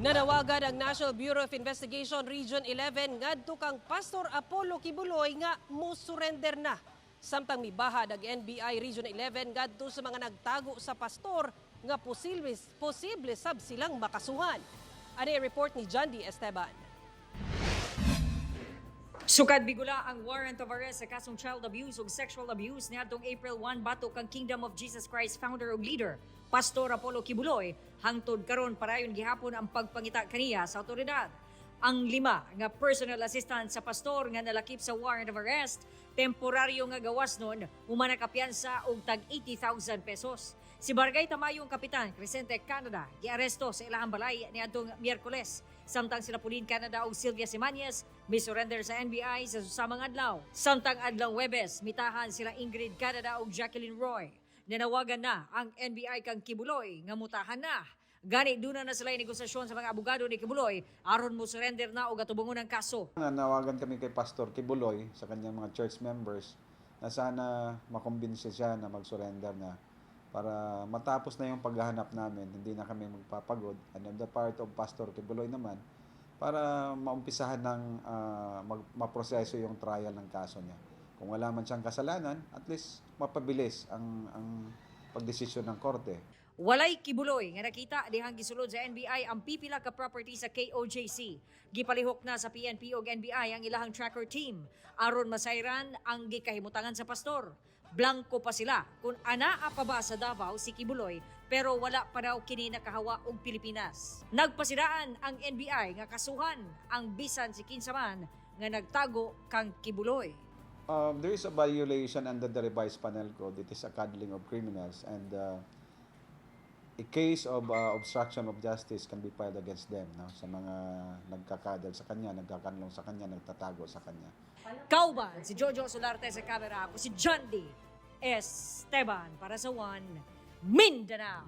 Nanawagan ang National Bureau of Investigation Region 11 ngadto kang Pastor Apollo Kibuloy nga mo-surrender na. Samtang mibaha ang NBI Region 11 ngadto sa mga nagtago sa pastor nga posible sab silang makasuhan. Ano ang report ni John D. Esteban? Sukad bigula ang warrant of arrest sa kasong child abuse ug sexual abuse niadtong April 1 batok kang Kingdom of Jesus Christ founder ug leader Pastor Apollo Kibuloy. Hangtod karon parayon gihapon ang pagpangita kaniya sa awtoridad. Ang 5 nga personal assistant sa pastor nga nalakip sa warrant of arrest, temporaryo nga gawas nun, humana kapiyansa og tag 80,000 pesos. Si Barangay Tamayong Kapitan Crescente Canada giaresto sa ilahang balay niadtong Miyerkules. Samtang sila Pauline Canada ug Sylvia Simanias misurrender sa NBI sa susamang adlaw. Samtang adlaw Huwebes, mitahan sila Ingrid Canada ug Jacqueline Roy. Nanawagan na ang NBI kang Kibuloy nga mutahan na. Gani duna na sila negosasyon sa mga abogado ni Kibuloy aron mo surrender na og atubungon ang kaso. Nanawagan kami kay Pastor Kibuloy sa kanyang mga church members na sana makumbinsi siya na mag-surrender na para matapos na yung paghahanap namin, hindi na kami magpapagod. And on the part of Pastor Kibuloy naman, para maumpisahan ng maproseso yung trial ng kaso niya. Kung wala man siyang kasalanan, at least mapabilis ang pagdesisyon ng korte. Walay Kibuloy nga nakita dihang gisulod sa NBI ang pipila ka property sa KOJC. Gipalihok na sa PNP ug NBI ang ilahang tracker team aron masayran ang gikahimutangan sa pastor. Blanco pa sila kung anaa pa ba sa Davao si Kibuloy pero wala pa daw kini nakahawa og Pilipinas. Nagpasidaan ang NBI nga kasuhan ang bisan si kinsaman nga nagtago kang Kibuloy. There is a violation under the revised penal code. It is a coddling of criminals, and a case of obstruction of justice can be filed against them, no? Sa mga nagkakadal sa kanya, nagkakanlong sa kanya, nagtatago sa kanya. Kauban si Jojo Solarte sa camera, ako si John D. Esteban para sa One Mindanao.